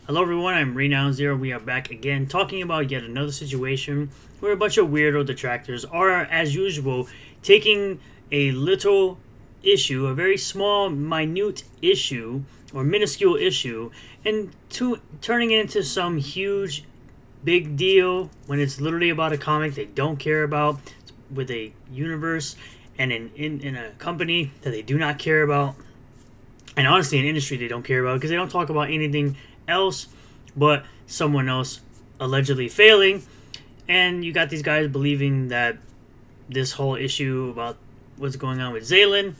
Hello everyone, I'm Renown Zero. We are back again talking about yet another situation where a bunch of weirdo detractors are, as usual, taking a little issue, a very small, minute issue, or minuscule issue, and turning it into some huge, big deal when it's literally about a comic they don't care about, with a universe and in a company that they do not care about, and honestly an industry they don't care about because they don't talk about anything else but someone else allegedly failing. And you got these guys believing that this whole issue about what's going on with Zalen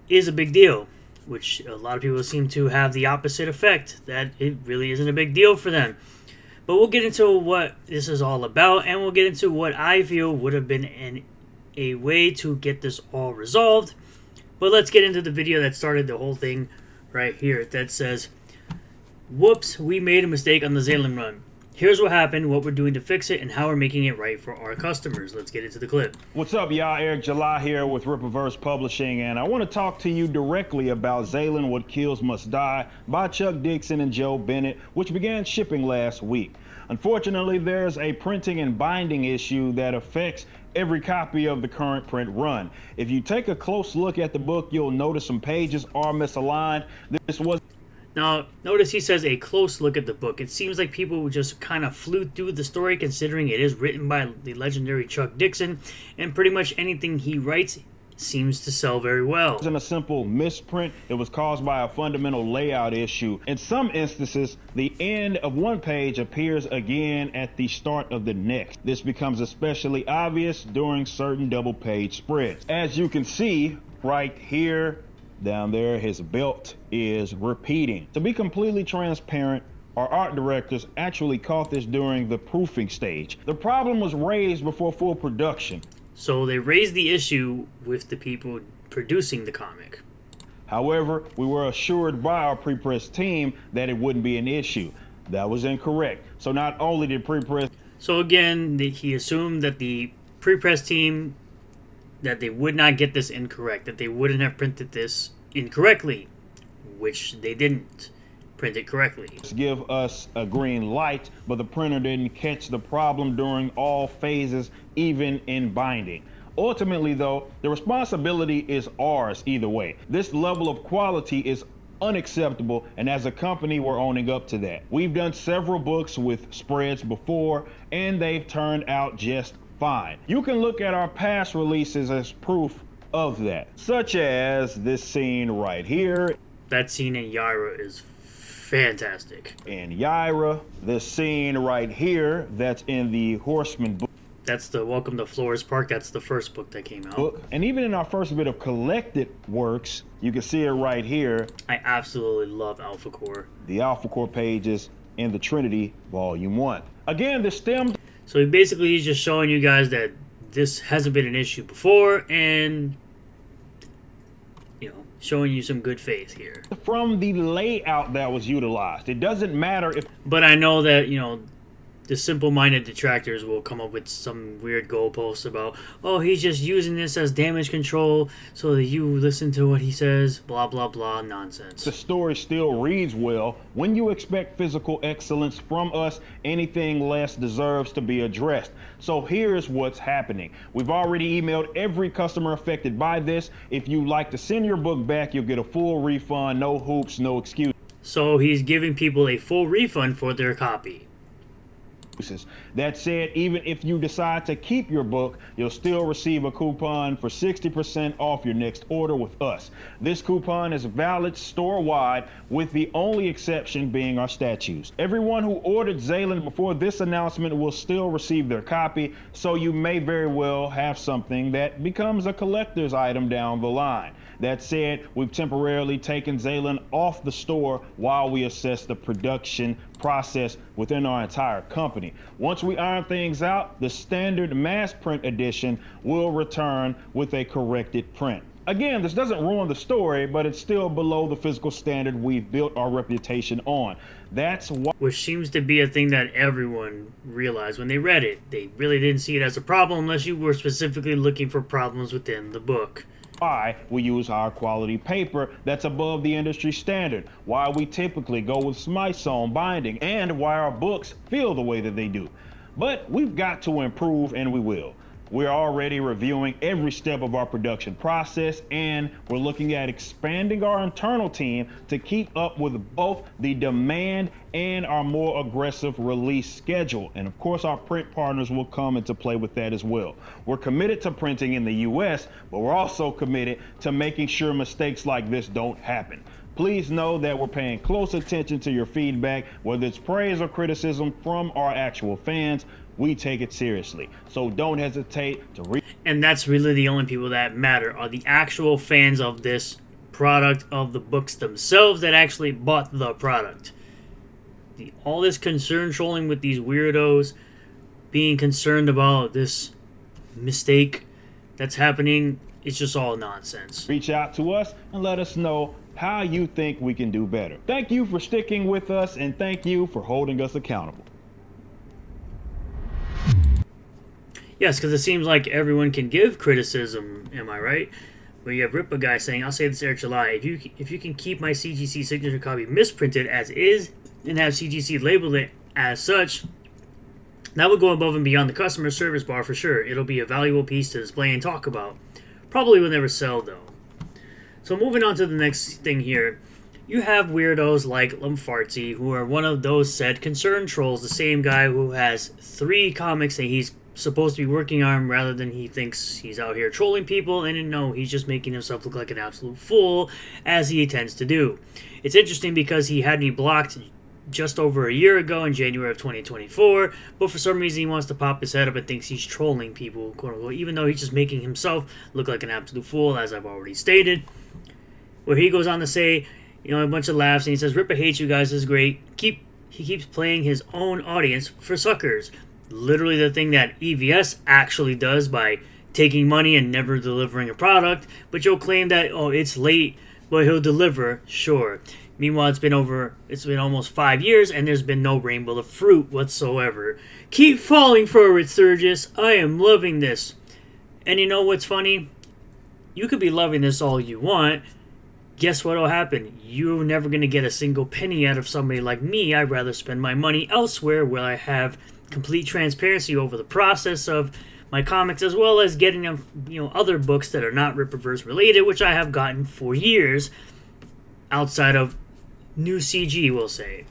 is a big deal, which a lot of people seem to have the opposite effect, that it really isn't a big deal for them. But we'll get into what this is all about, and we'll get into what I feel would have been a way to get this all resolved. But let's get into the video that started the whole thing right here, that says, "Whoops, we made a mistake on the Zalen run. Here's what happened, what we're doing to fix it, and how we're making it right for our customers." Let's get into the clip. What's up, y'all? Eric July here with Rippaverse Publishing, and I want to talk to you directly about Zalen, What Kills Must Die by Chuck Dixon and Joe Bennett, which began shipping last week. Unfortunately, there's a printing and binding issue that affects every copy of the current print run. If you take a close look at the book, you'll notice some pages are misaligned. This was Now, notice he says a close look at the book. It seems like people just kind of flew through the story, considering it is written by the legendary Chuck Dixon, and pretty much anything he writes seems to sell very well. It wasn't a simple misprint. It was caused by a fundamental layout issue. In some instances, the end of one page appears again at the start of the next. This becomes especially obvious during certain double page spreads. As you can see right here, down there, his belt is repeating. To be completely transparent, our art directors actually caught this during the proofing stage. The problem was raised before full production. So they raised the issue with the people producing the comic. However, we were assured by our pre-press team that it wouldn't be an issue. That was incorrect. So not only did pre-press... So again, he assumed that the pre-press team, that they would not get this incorrect, that they wouldn't have printed this incorrectly, which they didn't print it correctly. Give us a green light, but the printer didn't catch the problem during all phases, even in binding. Ultimately, though, the responsibility is ours either way. This level of quality is unacceptable, and as a company, we're owning up to that. We've done several books with spreads before, and they've turned out just fine. You can look at our past releases as proof of that, such as this scene right here. That scene in Yaira is fantastic. In Yaira, this scene right here, that's in the Horseman book. That's the Welcome to Flores Park. That's the first book that came out. And even in our first bit of collected works, you can see it right here. I absolutely love Alpha Core. The Alpha Core pages in the Trinity, Volume 1. Again, this stems... So basically he's just showing you guys that this hasn't been an issue before, and, you know, showing you some good faith here. From the layout that was utilized. It doesn't matter if... But I know that, you know, the simple-minded detractors will come up with some weird goalposts about, oh, he's just using this as damage control so that you listen to what he says, blah, blah, blah, nonsense. The story still reads well. When you expect physical excellence from us, anything less deserves to be addressed. So here's what's happening. We've already emailed every customer affected by this. If you'd like to send your book back, you'll get a full refund, no hoops, no excuses. So he's giving people a full refund for their copy. That said, even if you decide to keep your book, you'll still receive a coupon for 60% off your next order with us. This coupon is valid store-wide, with the only exception being our statues. Everyone who ordered Zalen before this announcement will still receive their copy, so you may very well have something that becomes a collector's item down the line. That said, we've temporarily taken Zalen off the store while we assess the production process within our entire company. Once we iron things out, the standard mass print edition will return with a corrected print. Again, this doesn't ruin the story, but it's still below the physical standard we've built our reputation on. That's why... Which seems to be a thing that everyone realized when they read it. They really didn't see it as a problem unless you were specifically looking for problems within the book. why we use higher quality paper that's above the industry standard, why we typically go with Smythsonian binding, and why our books feel the way that they do. But we've got to improve, and we will. We're already reviewing every step of our production process, and we're looking at expanding our internal team to keep up with both the demand and our more aggressive release schedule. And of course, our print partners will come into play with that as well. We're committed to printing in the US, but we're also committed to making sure mistakes like this don't happen. Please know that we're paying close attention to your feedback, whether it's praise or criticism from our actual fans. We take it seriously, so don't hesitate to and that's really the only people that matter, are the actual fans of this product, of the books themselves that actually bought the product. All this concern trolling with these weirdos being concerned about this mistake that's happening, it's just all nonsense. Reach out to us and let us know how you think we can do better. Thank you for sticking with us, and thank you for holding us accountable. Yes, because it seems like everyone can give criticism, am I right? But you have Rippa guy saying, I'll say this, Eric July, if you can keep my CGC signature copy misprinted as is and have CGC labeled it as such, that would go above and beyond the customer service bar for sure. It'll be a valuable piece to display and talk about. Probably will never sell though. So moving on to the next thing here. You have weirdos like Lamfartsy, who are one of those said concern trolls, the same guy who has 3 comics that he's supposed to be working on rather than he thinks he's out here trolling people, and no, he's just making himself look like an absolute fool, as he tends to do. It's interesting because he had me blocked just over a year ago in January of 2024, but for some reason he wants to pop his head up and thinks he's trolling people, quote unquote, even though he's just making himself look like an absolute fool, as I've already stated. Where he goes on to say, you know, a bunch of laughs, and he says, Rippa hates you guys, is great. He keeps playing his own audience for suckers. Literally the thing that EVS actually does by taking money and never delivering a product, but you'll claim that, oh, it's late, but he'll deliver, sure. Meanwhile, it's been almost 5 years, and there's been no rainbow of fruit whatsoever. Keep falling for it, Sturgis. I am loving this. And you know what's funny? You could be loving this all you want. Guess what'll happen? You're never going to get a single penny out of somebody like me. I'd rather spend my money elsewhere where I have complete transparency over the process of my comics, as well as getting them, other books that are not Rippaverse related, which I have gotten for years outside of new CG, we'll say.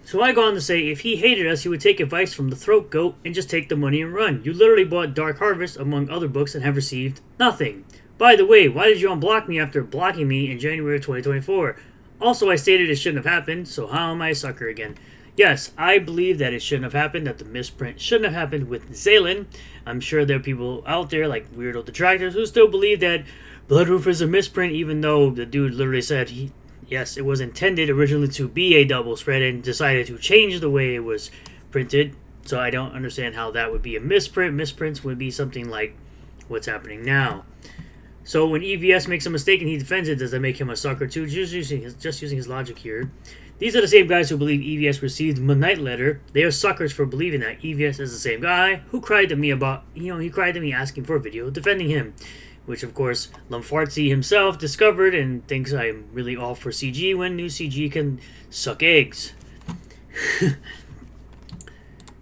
So I go on to say, if he hated us, he would take advice from the throat goat and just take the money and run. You literally bought Dark Harvest, among other books, and have received nothing. By the way, why did you unblock me after blocking me in January of 2024? Also, I stated it shouldn't have happened, so how am I a sucker again? Yes, I believe that it shouldn't have happened, that the misprint shouldn't have happened with Zalen. I'm sure there are people out there, like weirdo detractors, who still believe that Bloodroof is a misprint, even though the dude literally said, yes, it was intended originally to be a double spread and decided to change the way it was printed. So I don't understand how that would be a misprint. Misprints would be something like what's happening now. So when EVS makes a mistake and he defends it, does that make him a sucker too? Just using his logic here. These are the same guys who believe EVS received my night letter. They are suckers for believing that EVS is the same guy who cried to me about, he cried to me asking for a video defending him. Which, of course, Lamfartsy himself discovered and thinks I'm really all for CG when new CG can suck eggs.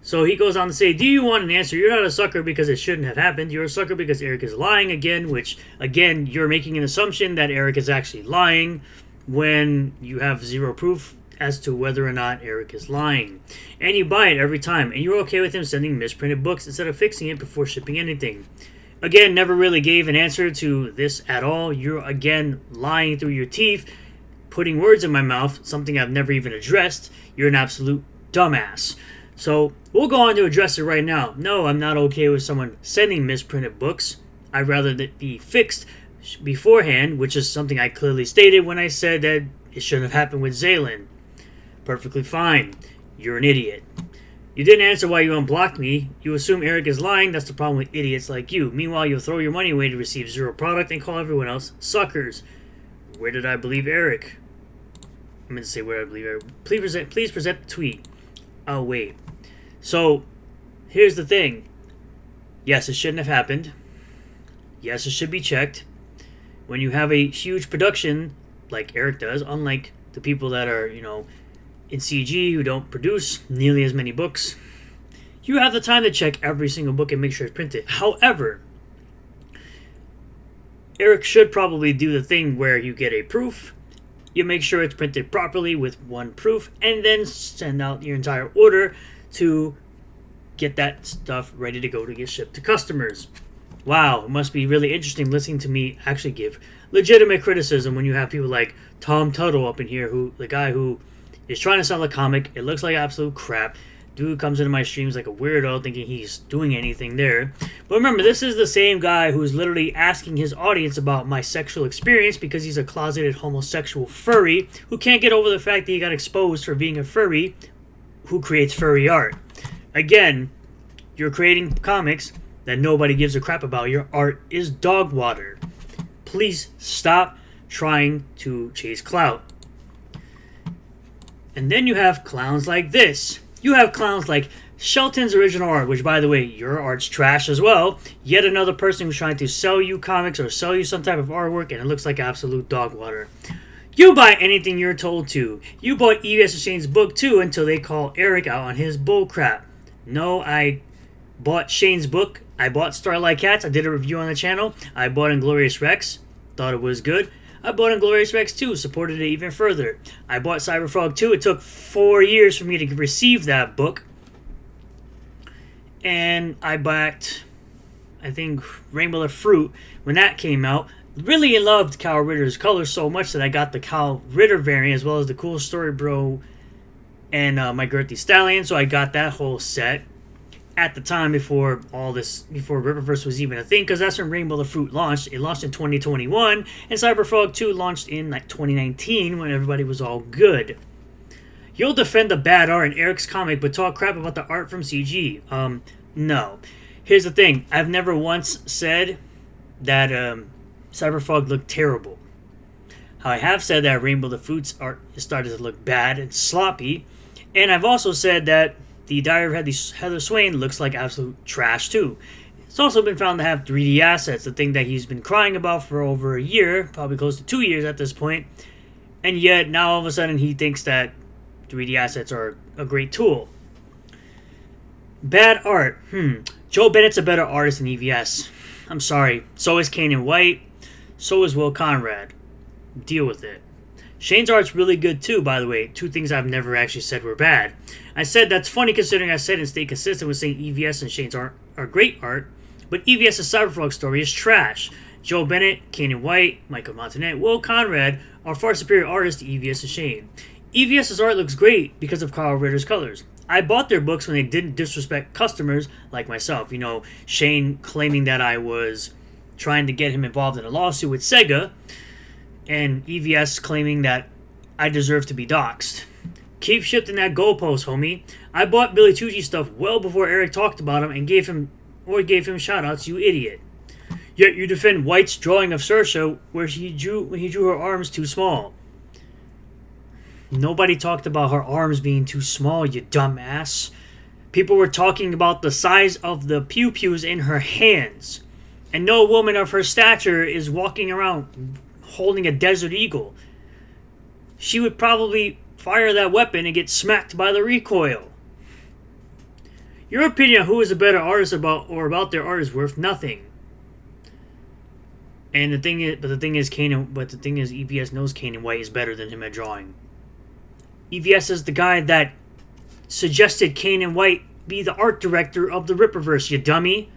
So he goes on to say, do you want an answer? You're not a sucker because it shouldn't have happened. You're a sucker because Eric is lying again, which, again, you're making an assumption that Eric is actually lying when you have zero proof as to whether or not Eric is lying. And you buy it every time, and you're okay with him sending misprinted books instead of fixing it before shipping anything. Again, never really gave an answer to this at all. You're, again, lying through your teeth, putting words in my mouth, something I've never even addressed. You're an absolute dumbass. So, we'll go on to address it right now. No, I'm not okay with someone sending misprinted books. I'd rather that be fixed beforehand, which is something I clearly stated when I said that it shouldn't have happened with Zalen. Perfectly fine. You're an idiot. You didn't answer why you unblocked me. You assume Eric is lying. That's the problem with idiots like you. Meanwhile, you'll throw your money away to receive zero product and call everyone else suckers. Where did I believe Eric? I meant to say where I believe Eric. Please present the tweet. Oh, wait. So, here's the thing. Yes, it shouldn't have happened. Yes, it should be checked. When you have a huge production, like Eric does, unlike the people that are, in CG who don't produce nearly as many books, you have the time to check every single book and make sure it's printed. However, Eric should probably do the thing where you get a proof, you make sure it's printed properly with one proof, and then send out your entire order to get that stuff ready to go to get shipped to customers. Wow, it must be really interesting listening to me actually give legitimate criticism when you have people like Tom Tuttle up in here, the guy who is trying to sell a comic. It looks like absolute crap. Dude comes into my streams like a weirdo thinking he's doing anything there. But remember, this is the same guy who's literally asking his audience about my sexual experience because he's a closeted homosexual furry who can't get over the fact that he got exposed for being a furry who creates furry art. Again, you're creating comics that nobody gives a crap about. Your art is dog water. Please stop trying to chase clout. And then you have clowns like this. You have clowns like Shelton's original art, which, by the way, your art's trash as well. Yet another person who's trying to sell you comics or sell you some type of artwork, and it looks like absolute dog water. You buy anything you're told to. You bought EVS and Shane's book too until they call Eric out on his bullcrap. No, I bought Shane's book. I bought Starlight Cats. I did a review on the channel. I bought Inglorious Rex. Thought it was good. I bought Inglorious Rex 2. Supported it even further. I bought Cyberfrog 2. It took 4 years for me to receive that book. And I bought, I think, Rainbow the Fruit when that came out. Really loved Kyle Ritter's colors so much that I got the Kyle Ritter variant as well as the Cool Story Bro and my Gertie Stallion. So I got that whole set at the time before Ripperverse was even a thing, because that's when Rainbow the Fruit launched. It launched in 2021, and Cyberfrog 2 launched in 2019 when everybody was all good. You'll defend the bad art in Eric's comic, but talk crap about the art from CG. No. Here's the thing. I've never once said that Cyberfrog looked terrible. I have said that Rainbow the Fruit's art started to look bad and sloppy, and I've also said that the Diary of Heather Swain looks like absolute trash too. It's also been found to have 3D assets, the thing that he's been crying about for over a year, probably close to 2 years at this point, and yet now all of a sudden he thinks that 3D assets are a great tool. Bad art. Joe Bennett's a better artist than EVS. I'm sorry. So is Kanan White. So is Will Conrad. Deal with it. Shane's art's really good too, by the way. 2 things I've never actually said were bad. I said that's funny considering I said and stayed consistent with saying EVS and Shane's art are great art, but EVS's Cyberfrog story is trash. Joe Bennett, Kanan White, Michael Montanet, Will Conrad are far superior artists to EVS and Shane. EVS's art looks great because of Carl Ritter's colors. I bought their books when they didn't disrespect customers like myself. Shane claiming that I was trying to get him involved in a lawsuit with Sega, and EVS claiming that I deserve to be doxxed. Keep shifting that goalpost, homie. I bought Billy Tucci stuff well before Eric talked about him and gave him shoutouts, you idiot. Yet you defend White's drawing of Saoirse where he drew her arms too small. Nobody talked about her arms being too small, you dumbass. People were talking about the size of the pew-pews in her hands. And no woman of her stature is walking around holding a Desert Eagle. She would probably fire that weapon and get smacked by the recoil. Your opinion on who is a better artist about their art is worth nothing. And the thing is, EVS knows Kanan White is better than him at drawing. EVS is the guy that suggested Kanan White be the art director of the Ripperverse, you dummy.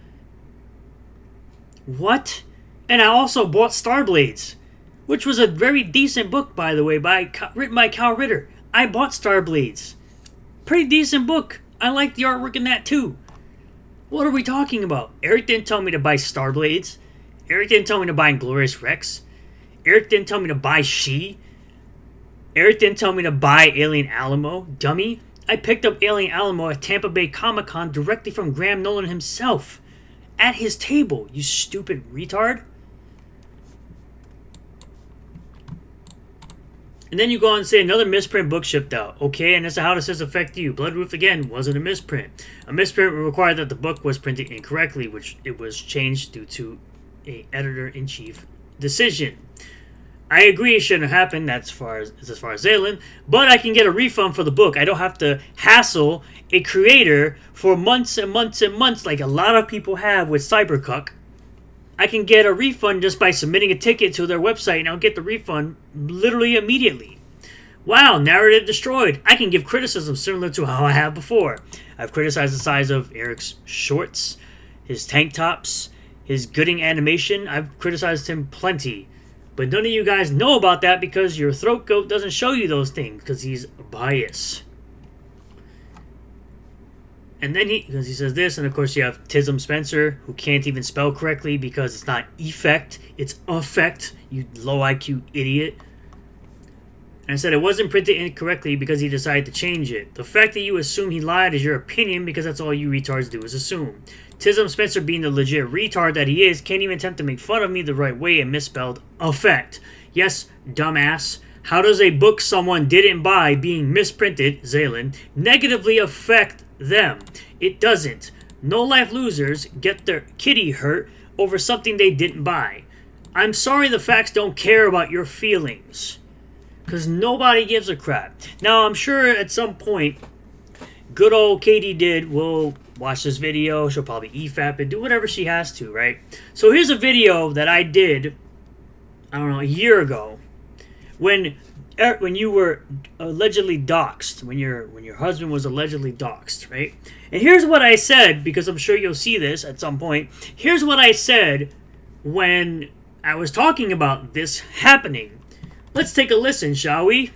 What? And I also bought Starblades, which was a very decent book, by the way, written by Kyle Ritter. I bought Starblades. Pretty decent book. I like the artwork in that too. What are we talking about? Eric didn't tell me to buy Starblades. Eric didn't tell me to buy Inglorious Rex. Eric didn't tell me to buy She. Eric didn't tell me to buy Alien Alamo. Dummy. I picked up Alien Alamo at Tampa Bay Comic-Con directly from Graham Nolan himself. At his table, you stupid retard. And then you go on and say another misprint book shipped out. Okay, and that's how does this affect you? Bloodroof, again, wasn't a misprint. A misprint would require that the book was printed incorrectly, which it was changed due to a editor-in-chief decision. I agree it shouldn't have happened. That's as far as Zalen, but I can get a refund for the book. I don't have to hassle a creator for months and months and months, like a lot of people have with Cybercuck. I can get a refund just by submitting a ticket to their website, and I'll get the refund literally immediately. Wow, narrative destroyed. I can give criticism similar to how I have before. I've criticized the size of Eric's shorts, his tank tops, his gooding animation. I've criticized him plenty. But none of you guys know about that because your throat goat doesn't show you those things because he's biased. And then because he says this, and of course you have Tism Spencer, who can't even spell correctly because it's not effect, it's affect, you low IQ idiot. And I said it wasn't printed incorrectly because he decided to change it. The fact that you assume he lied is your opinion because that's all you retards do is assume. Tism Spencer, being the legit retard that he is, can't even attempt to make fun of me the right way and misspelled affect. Yes, dumbass. How does a book someone didn't buy being misprinted, Zalen, negatively affect them? It doesn't. No-life losers get their kitty hurt over something they didn't buy. I'm sorry the facts don't care about your feelings. Because nobody gives a crap. Now, I'm sure at some point, good old Katie Did will watch this video. She'll probably EFAP and do whatever she has to, right? So here's a video that I did, I don't know, a year ago. When you were allegedly doxxed. When your husband was allegedly doxxed, right? And here's what I said, because I'm sure you'll see this at some point. Here's what I said when I was talking about this happening. Let's take a listen, shall we?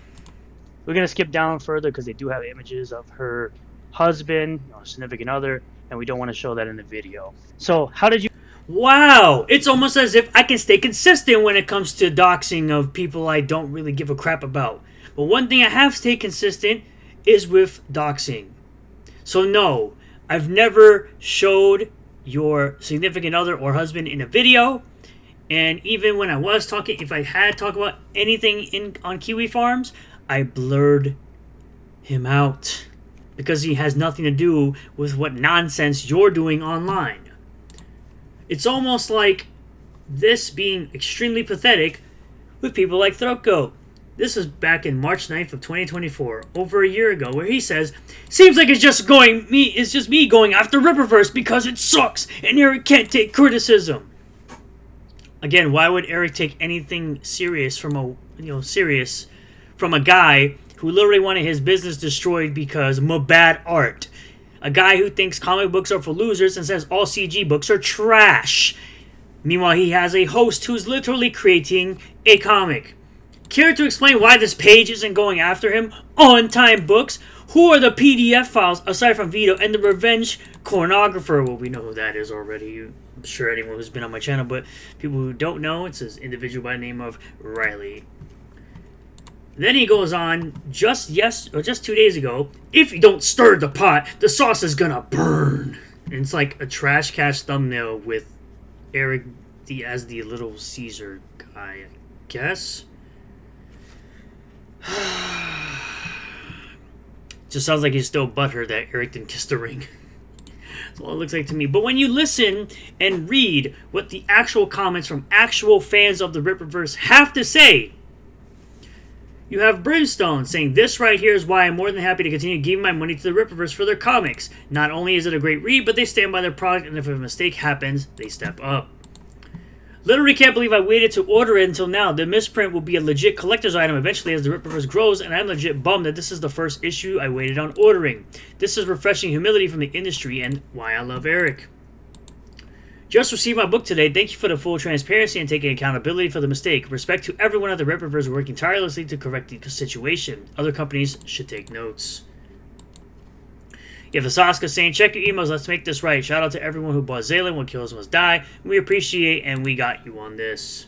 We're going to skip down further because they do have images of her husband, significant other, and we don't want to show that in the video. So, how did you... Wow! It's almost as if I can stay consistent when it comes to doxing of people I don't really give a crap about. But one thing I have stayed consistent is with doxing. So no, I've never showed your significant other or husband in a video. And even when I was talking, if I had talked about anything on Kiwi Farms, I blurred him out. Because he has nothing to do with what nonsense you're doing online. It's almost like this being extremely pathetic with people like Throatgoat. This is back in March 9th of 2024, over a year ago, where he says, "Seems like it's just me going after Ripperverse because it sucks and Eric can't take criticism." Again, why would Eric take anything serious from a guy who literally wanted his business destroyed because of bad art? A guy who thinks comic books are for losers and says all CG books are trash. Meanwhile, he has a host who's literally creating a comic. Care to explain why this page isn't going after him? On Time Books? Who are the PDF files aside from Vito and the Revenge Cornographer? Well, we know who that is already. I'm sure anyone who's been on my channel, but people who don't know, it's this individual by the name of Riley. Then he goes on, just 2 days ago, "If you don't stir the pot, the sauce is gonna burn." And it's like a Trash Cash thumbnail with Eric as the Little Caesar guy, I guess. Just sounds like he's still butthurt that Eric didn't kiss the ring. That's all it looks like to me. But when you listen and read what the actual comments from actual fans of the Ripperverse have to say, you have Brimstone saying, "This right here is why I'm more than happy to continue giving my money to the Ripperverse for their comics. Not only is it a great read, but they stand by their product, and if a mistake happens, they step up. Literally can't believe I waited to order it until now. The misprint will be a legit collector's item eventually as the Ripperverse grows, and I'm legit bummed that this is the first issue I waited on ordering. This is refreshing humility from the industry and why I love Eric. Just received my book today. Thank you for the full transparency and taking accountability for the mistake. Respect to everyone at the Ripperverse working tirelessly to correct the situation. Other companies should take notes." You have the Saska saying, "Check your emails, let's make this right. Shout out to everyone who bought Zalen when Kills Must Die. We appreciate and we got you on this."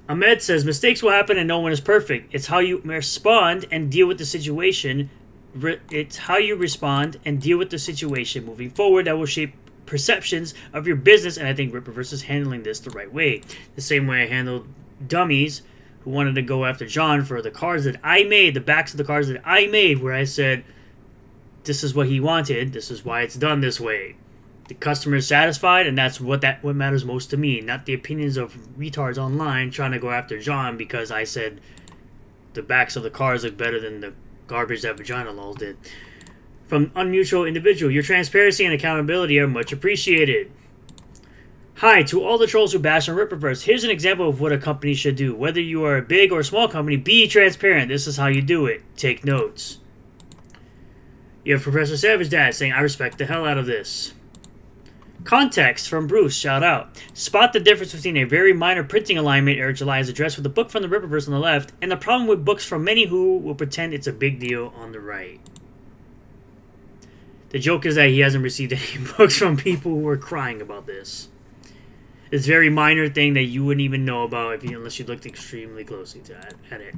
Ahmed says, "Mistakes will happen and no one is perfect. It's how you respond and deal with the situation. It's how you respond and deal with the situation moving forward that will shape perceptions of your business, and I think Ripperverse is handling this the right way. The same way I handled dummies who wanted to go after John for the cards that I made, the backs of the cards that I made, where I said, this is what he wanted, this is why it's done this way. The customer is satisfied, and that's what matters most to me, not the opinions of retards online trying to go after John because I said the backs of the cars look better than the garbage that Vagina Lulz did. From Unmutual Individual, your transparency and accountability are much appreciated. Hi, to all the trolls who bash on Rippaverse, here's an example of what a company should do. Whether you are a big or a small company, be transparent. This is how you do it. Take notes. You have Professor Savage Dad saying, I respect the hell out of this. Context from Bruce, shout out. Spot the difference between a very minor printing alignment Eric July has addressed with the book from the Rippaverse on the left, and the problem with books from many who will pretend it's a big deal on the right. The joke is that he hasn't received any books from people who are crying about this. It's a very minor thing that you wouldn't even know about unless you looked extremely closely at it.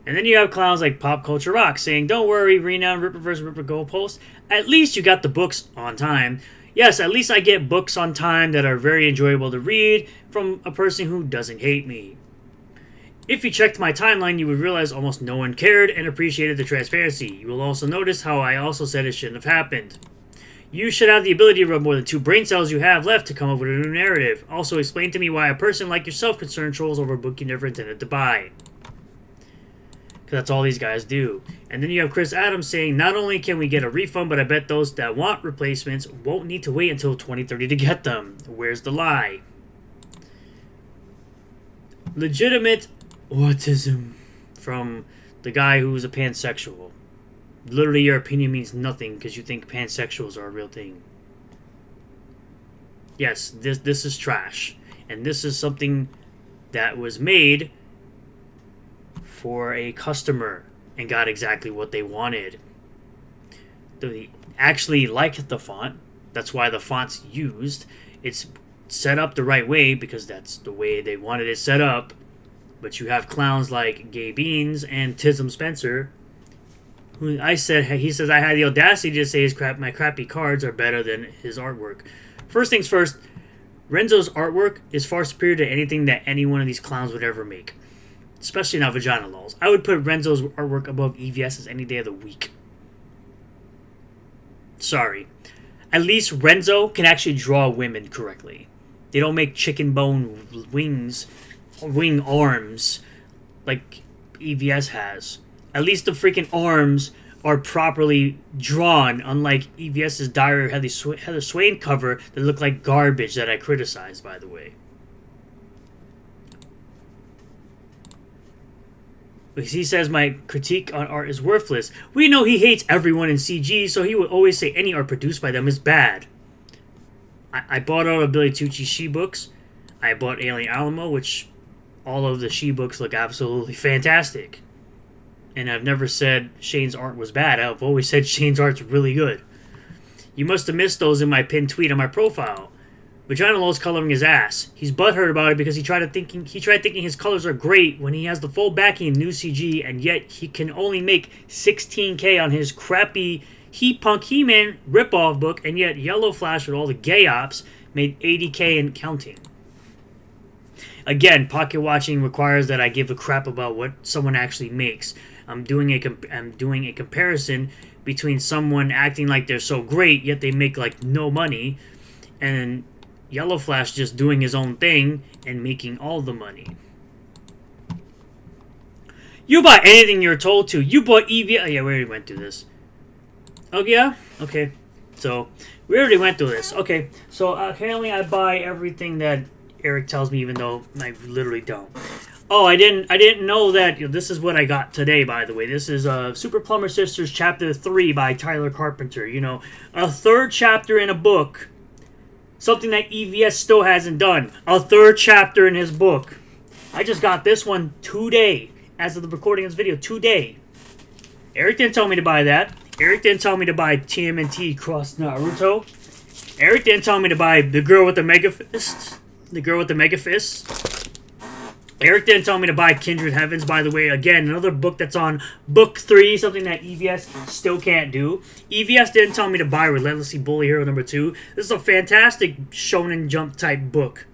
And then you have clowns like Pop Culture Rock saying, don't worry, renowned Rippaverse Ripper Goalpost. At least you got the books on time. Yes, at least I get books on time that are very enjoyable to read from a person who doesn't hate me. If you checked my timeline, you would realize almost no one cared and appreciated the transparency. You will also notice how I also said it shouldn't have happened. You should have the ability to rub more than 2 brain cells you have left to come up with a new narrative. Also, explain to me why a person like yourself concerned trolls over a book you never intended to buy. Because that's all these guys do. And then you have Chris Adams saying, not only can we get a refund, but I bet those that want replacements won't need to wait until 2030 to get them. Where's the lie? Legitimate autism from the guy who's a pansexual. Literally, your opinion means nothing because you think pansexuals are a real thing. Yes, this is trash. And this is something that was made for a customer and got exactly what they wanted. They actually liked the font. That's why the font's used. It's set up the right way because that's the way they wanted it set up. But you have clowns like Gay Beans and Tism Spencer. He says I had the audacity to say my crappy cards are better than his artwork. First things first, Renzo's artwork is far superior to anything that any one of these clowns would ever make. Especially not Vagina Lulz. I would put Renzo's artwork above EVS's any day of the week. Sorry. At least Renzo can actually draw women correctly. They don't make chicken bone wing arms like EVS has. At least the freaking arms are properly drawn, unlike EVS's dire Heather Swain cover that looked like garbage that I criticized, by the way. Because he says my critique on art is worthless. We know he hates everyone in CG, so he would always say any art produced by them is bad. I bought all of Billy Tucci's She books. I bought Alien Alamo, which all of the She books look absolutely fantastic. And I've never said Shane's art was bad. I've always said Shane's art's really good. You must have missed those in my pinned tweet on my profile. Vagina Lulz coloring his ass. He's butthurt about it because he tried thinking his colors are great when he has the full backing of new CG, and yet he can only make $16K on his crappy He-Punk He-Man ripoff book, and yet Yellow Flash with all the gay ops made $80K and counting. Again, pocket watching requires that I give a crap about what someone actually makes. I'm doing a comparison between someone acting like they're so great, yet they make like no money, and Yellow Flash just doing his own thing and making all the money. You buy anything you're told to. You bought EVA. Yeah, we already went through this. Oh, yeah? Okay. So, we already went through this. Okay. So, apparently I buy everything that Eric tells me, even though I literally don't. Oh, I didn't know that. This is what I got today, by the way. This is Super Plumber Sisters Chapter 3 by Tyler Carpenter. You know, a third chapter in a book. Something that EVS still hasn't done. A third chapter in his book. I just got this one today. As of the recording of this video, today. Eric didn't tell me to buy that. Eric didn't tell me to buy TMNT Cross Naruto. Eric didn't tell me to buy The Girl with the Mega Fist. The Girl with the Mega Fist. Eric didn't tell me to buy Kindred Heavens, by the way. Again, another book that's on book 3, something that EVS still can't do. EVS didn't tell me to buy Relentlessly Bully Hero number 2. This is a fantastic Shonen Jump type book.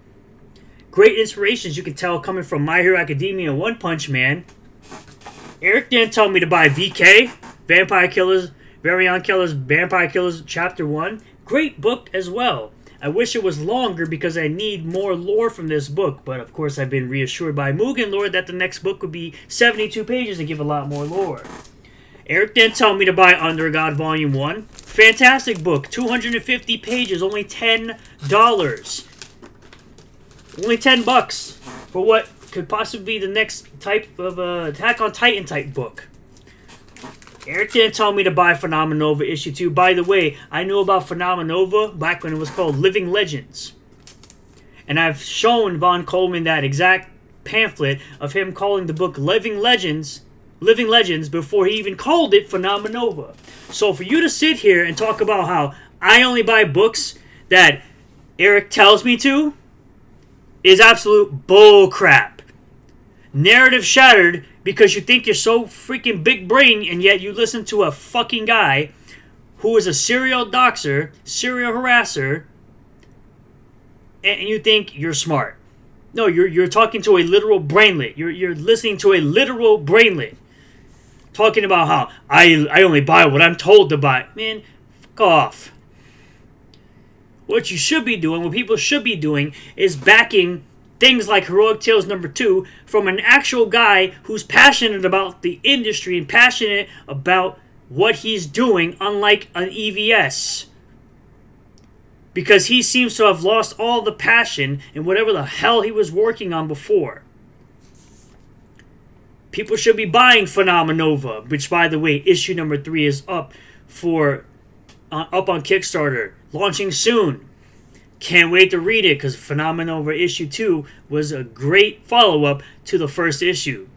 Great inspirations you can tell coming from My Hero Academia and One Punch Man. Eric didn't tell me to buy VK, Vernion Killer's Vampire Killers Chapter 1. great book as well. I wish it was longer because I need more lore from this book, but of course I've been reassured by Mugen Lord that the next book would be 72 pages and give a lot more lore. Eric didn't tell me to buy Under God Volume 1. Fantastic book, 250 pages, only $10. Only $10 for what could possibly be the next type of Attack on Titan type book. Eric didn't tell me to buy Phenomenova issue 2. By the way, I knew about Phenomenova back when it was called Living Legends. And I've shown Von Coleman that exact pamphlet of him calling the book Living Legends before he even called it Phenomenova. So for you to sit here and talk about how I only buy books that Eric tells me to is absolute bull crap. Narrative shattered because you think you're so freaking big brain and yet you listen to a fucking guy who is a serial doxer, serial harasser, and you think you're smart. No, you're talking to a literal brainlet. You're listening to a literal brainlet. Talking about how I only buy what I'm told to buy. Man, fuck off. What you should be doing, what people should be doing, is backing things like Heroic Tales number 2 from an actual guy who's passionate about the industry and passionate about what he's doing, unlike an EVS. Because he seems to have lost all the passion in whatever the hell he was working on before. People should be buying Phenomenova, which, by the way, issue number 3 is up on Kickstarter, launching soon. Can't wait to read it because Phenomenova issue 2 was a great follow-up to the first issue.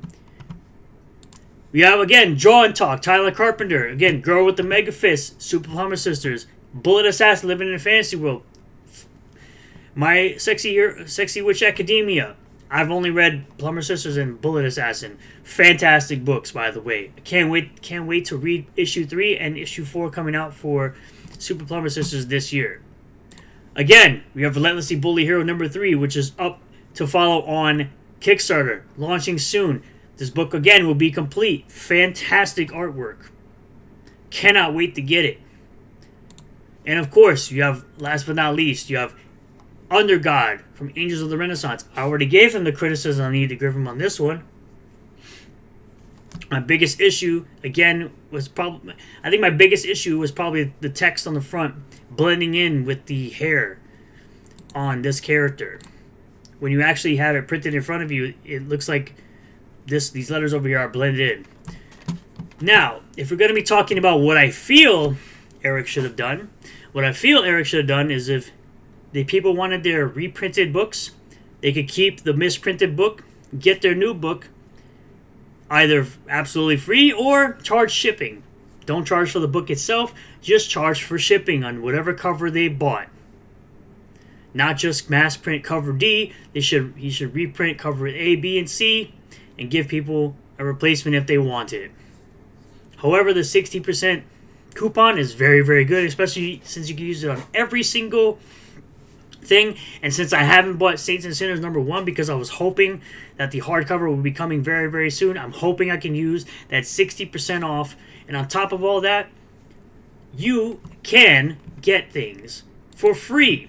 We have, again, Draw and Talk, Tyler Carpenter. Again, Girl with the Mega Fist, Super Plumber Sisters, Bullet Assassin Living in a Fantasy World, My Sexy Witch Academia. I've only read Plumber Sisters and Bullet Assassin. Fantastic books, by the way. Can't wait to read issue 3 and issue 4 coming out for Super Plumber Sisters this year. Again, we have Relentlessly Bully Hero number 3, which is up to follow on Kickstarter, launching soon. This book, again, will be complete. Fantastic artwork. Cannot wait to get it. And, of course, you have, last but not least, you have Under God from Angels of the Renaissance. I already gave him the criticism I need to give him on this one. My biggest issue, again, was probably... I think my biggest issue was probably the text on the front blending in with the hair on this character. When you actually have it printed in front of you, it looks like these letters over here are blended in. Now, if we're going to be talking about what I feel Eric should have done, what I feel Eric should have done is if the people wanted their reprinted books, they could keep the misprinted book, get their new book, either absolutely free or charge shipping. Don't charge for the book itself, just charge for shipping on whatever cover they bought. Not just mass print cover D. He should reprint cover A, B, and C and give people a replacement if they want it. However, the 60% coupon is very, very good, especially since you can use it on every single thing. And since I haven't bought Saints and Sinners number 1 because I was hoping that the hardcover will be coming very, very soon, I'm hoping I can use that 60% off. And on top of all that, you can get things for free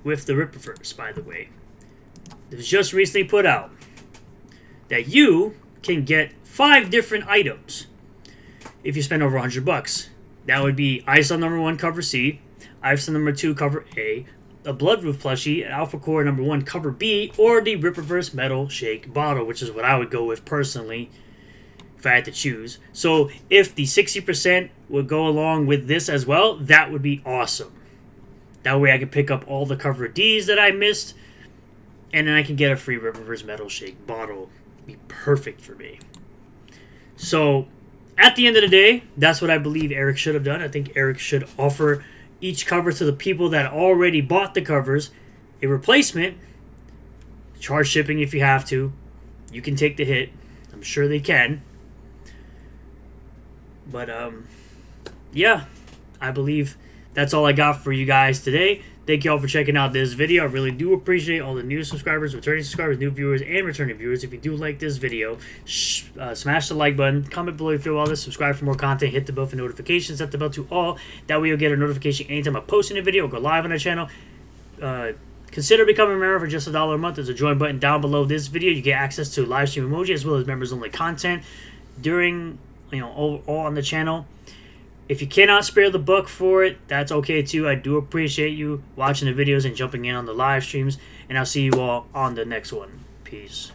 with the Rippaverse, by the way. It was just recently put out that you can get 5 different items if you spend over $100. That would be ISO number 1 cover C, ISO number 2 cover A, a Bloodroof plushie, an Alpha Core number 1 cover B, or the Rippaverse Metal Shake bottle, which is what I would go with personally if I had to choose. So if the 60% would go along with this as well, that would be awesome. That way I can pick up all the cover Ds that I missed, and then I can get a free Rippaverse Metal Shake bottle. It'd be perfect for me. So at the end of the day, that's what I believe Eric should have done. I think Eric should offer each cover to the people that already bought the covers a replacement. Charge shipping if you have to. You can take the hit. I'm sure they can. But, yeah, I believe that's all I got for you guys today. Thank you all for checking out this video. I really do appreciate all the new subscribers, returning subscribers, new viewers, and returning viewers. If you do like this video, smash the like button, comment below if you feel all this, subscribe for more content, hit the bell for notifications, set the bell to all. That way you'll get a notification anytime I post a new video or go live on the channel. Consider becoming a member for just $1 a month. There's a join button down below this video. You get access to live stream emoji as well as members only content during, all on the channel. If you cannot spare the buck for it, that's okay too. I do appreciate you watching the videos and jumping in on the live streams, and I'll see you all on the next one. Peace.